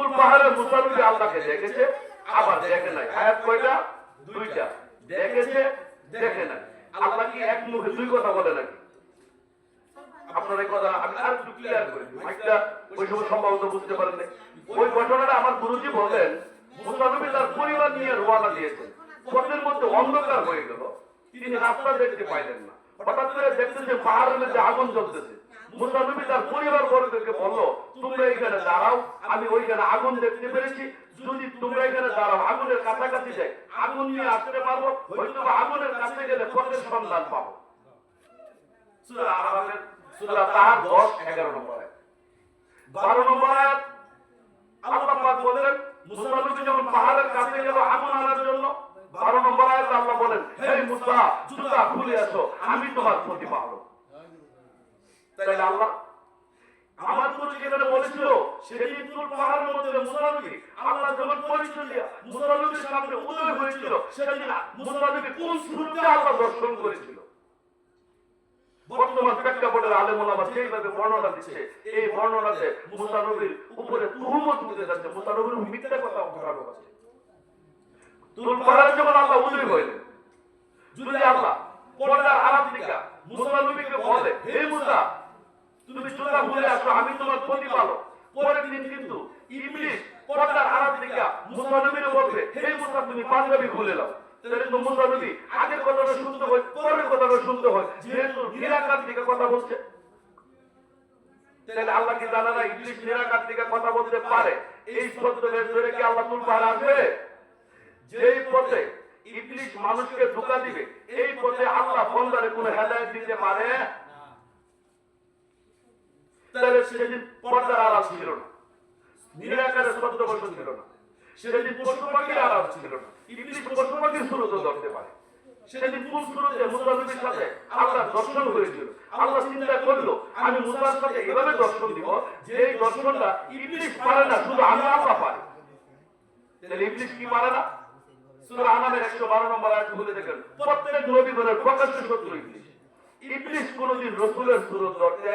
তুল পাহাড়ে মুসা নবী আল্লাহকে দেখেছে, আবার দেখে নাই। আয়াত কয়টা? দুইটা। দেখেছে, দেখে নাই। আল্লাহ কি এক মুখে দুই কথা বলে নাকি? আপনার এই কথা আমি আর একটু ক্লিয়ার করে দিই, একটা ওই সময় সম্ভবত বুঝতে পারেন নাই। ওই ঘটনাটা আমার গুরুজি বলেন, মুসা নবী তার পরিবার নিয়ে রওনা দিয়েছেন, পথের মধ্যে অন্ধকার হয়ে গেল, তিনি রাস্তা দেখতে পাইলেন না। হঠাৎ করে দেখতেছে পাহাড়ের মধ্যে আগুন জ্বলতেছে। মুসা নবী তার পরিবার বর্গকে বলল, তোমরা এখানে দাঁড়াও, আমি ওইখানে আগুন দেখতে পেরেছি, যদি তোমরা এখানে দাঁড়াও, আগুনের কাছাকাছি যাই, আগুন নিয়ে আসতে পারবো, হয়তো আগুনের কাছে গেলে পথের সন্ধান পাবো। সূরা আরাফের সূরা তাহার 10-11 নম্বর আয়াত। 12 নম্বর আয়াত আল্লাহ পাক বলেন, মুসা নবী যখন পাহাড়ের কাছে গেল আগুন আনার জন্য, 12 নম্বর আয়াতে আল্লাহ বলেন, হে মুসা, জুতা খুলে আসো, আমি তোমার প্রতিপালক। তাই আল্লাহ আমার গুরু যেখানে বলেছিল, সেদিন তুল পাহাড়ের মধ্যে মুসা নবী আল্লাহ যখন পরিচয় দিয়া মুসা নবীর সামনে উদয় হয়েছিল, সেদিন মুসা নবী কোন সুরতে আল্লাহ দর্শন করেছিল। বর্তমান প্রেক্ষাপটের আলেম ওলামা যেইভাবে বর্ণনা দিচ্ছে, এই বর্ণনাতে মুসা নবীর উপরে তুহমত উঠে যাচ্ছে, মুসা নবীর মিথ্যা কথা উঠানো হচ্ছে। তুল পাহাড়ে যখন আল্লাহ উদয় হইলেন, যদি আল্লাহ পর্দার আড়াল থেকে মুসা নবীকে বলে, হে মুসা, তুমি জুতা খুলে আসো, আমি তোমার প্রতিপালক, পরের দিন কিন্তু ইবলিস পর্দার আড়াল থেকে মুসা নবীকে বলবে, হে মুসা, তুমি পাঞ্জাবি খুলে নাও। তাহলে তো মুসা নবী আগের কথাটা শুনতে হয়, পরের কথাটা শুনতে হয়, যেহেতু নিরাকার দিকে কথা বলছে। তাহলে আল্লাহ কি জানা না ইবলিস নিরাকার দিকে কথা বলতে পারে? এই ছদ্মবেশ ধরে কি আল্লাহ তুল পাহাড়ে আসবে? যেই পথে ইবলিস মানুষকে ধোঁকা দিবে, এই পথে আল্লাহ বান্দারে কোনো হেদায়েত দিতে পারে? তাহলে সেদিন পর্দার আড়াল ছিল না, নিরাকারের ছদ্মবেশ ছিল না, সেদিন পশু পাখির আড়াল ছিল না, ইবলিস পশু পাখির সুরত ধরতে পারে। সেদিন কোন সুরতে মুসা নবীর সাথে আল্লাহ দর্শন হয়েছিল। আল্লাহ চিন্তা করলো, আমি মুসার সাথে এভাবে দর্শন দিব যে এই দর্শনটা ইবলিস পারে না, শুধু আমি আল্লাহ পারি। তাহলে ইবলিস কি পারে না? সূরা আনামের 112 নম্বর আয়াত খুলে দেখেন, প্রত্যেক নবীগণের প্রকাশ্য শত্রু ইবলিস। ইবলিস কোনদিন রাসূলের সুরত ধরতে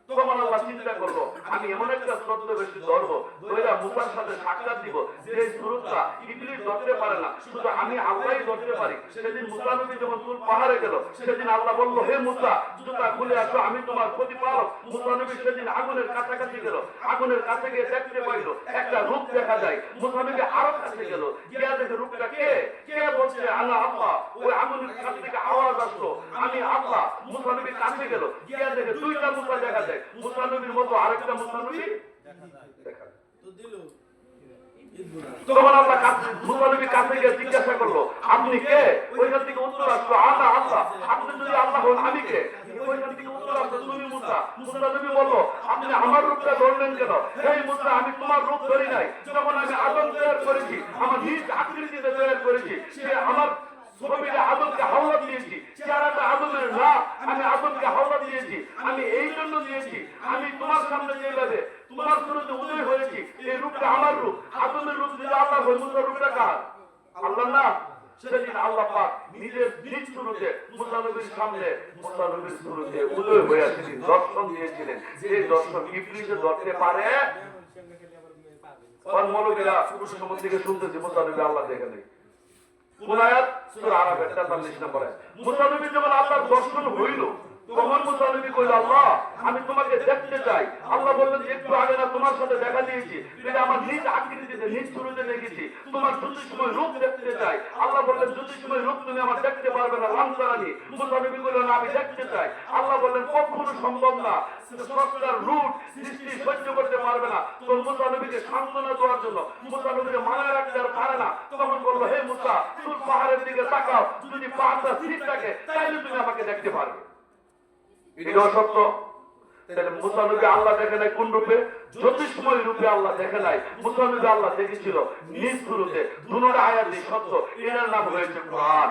তখন আল্লাহ চিন্তা করলো, আমি এমন একটা ছদ্মবেশ ধরবো, ধইরা মুসার সাথে সাক্ষাৎ দিব, যে সুরতটা ইবলিস ধরতে পারে না, শুধু আমি আল্লাহই ধরতে পারি। সেদিন মুসা নবী যখন তুল পাহাড়ে গেল, সেদিন আল্লাহ বলল, হে মুসা, জুতা খুলে আসো, আমি তোমার প্রতিপালক। মুসা নবী সেদিন আগুনের কাছাকাছি গেল, আগুনের কাছে গিয়ে দেখতে পাইল একটা রূপ দেখা যায়। মুসা নবী আরো কাছে গেল, গিয়া দেখে রূপটা কে কে বলছে, আল্লাহ আল্লাহ। ওই আগুনের কাছ থেকে আওয়াজ আসলো, আমি আল্লাহ। মুসা নবী কাছে গেল, গিয়া দেখে দুইটা মুসা দেখা যায়, মুসা নবীর মতো আরেকটা মুসা নবী দেখা যায়। তখন আল্লাহ মুসা নবীর কাছে গিয়ে জিজ্ঞাসা করলো, আপনি কে? ওইখান থেকে উত্তর আসলো, আল্লাহ আল্লাহ। আপনি যদি আল্লাহ হন, আমি কে? ওইখান থেকে উত্তর আসলো, তুমি মুসা। মুসা নবী বলল, আপনি আমার রূপটা ধরলেন কেন? হে মুসা, আমি তোমার রূপ ধরি নাই। যখন আমি আদম তৈরি করেছি, আমার নিজ আকৃতিতে তৈরি করেছি, সে আমার ছবিটা আদমকে হাওলা দিয়েছি, চেহারাটা আদমের না, আমি আদমকে হাওলা দিয়েছি। আমি এই জন্য দিয়েছি, আমি তোমার সামনে যেভাবে তোমার শুরুতে উদয় হয়েছি, এই রূপটা আমার রূপ। আদমের রূপ যদি আল্লাহ হয়, মুসার রূপটা কার? আল্লাহ না। সেদিন আল্লাহ পাক নিজের নিজ শুরুতে মুসা নবীর সামনে, মুসা নবীর শুরুতে উদয় হয়ে সেদিন দর্শন দিয়েছিলেন, যে দর্শন ইবলিসে ধরতে পারে। মৌলবীরা পুরুষ সমাজ থেকে শুনতেছি, মুসা নবী আল্লাহ দেখে নেই। কোন আয়াত? সূরা আরাফের 43 নম্বর আয়াত। মুসা নবী যখন আল্লাহর দর্শন হইল, তখন মুসা নবী কইল, আল্লাহ আমি তোমাকে দেখতে চাই। আল্লাহ বললেন, একটু আগে না তোমার সাথে দেখা দিয়েছি, এটা আমার নিজ আকৃতিতে নিজ শুরুতে দেখেছি, তোমার জ্যোতিষময় রূপ দেখতে চাই। আল্লাহ বললেন, জ্যোতিষময় রূপ তুমি আমার দেখতে পারবে না, লাঞ্ছনানি। মুসা নবী কইলেন, আমি দেখতে চাই। আল্লাহ বললেন, কখনো সম্ভব না, স্রষ্টার রূপ সৃষ্টি সহ্য করতে পারবে না। তখন মুসা নবীকে সান্ত্বনা দেওয়ার জন্য, মুসা নবীকে মানায় রাখতে আর পারে না, তখন বললো, হে মুসা, তুল পাহাড়ের দিকে তাকাও, যদি পাহাড়টা স্থির থাকে তাইলে তুমি আমাকে দেখতে পারবে। এটাও সত্য। তাহলে মুসা নবী আল্লাহ দেখে নাই কোন রূপে? জ্যোতিষময় রূপে আল্লাহ দেখে নাই। মুসা নবী আল্লাহ দেখেছিল নিজ শুরুতে। দুটোর আয়াতই সত্য, এর নাম হয়েছে কোরআন।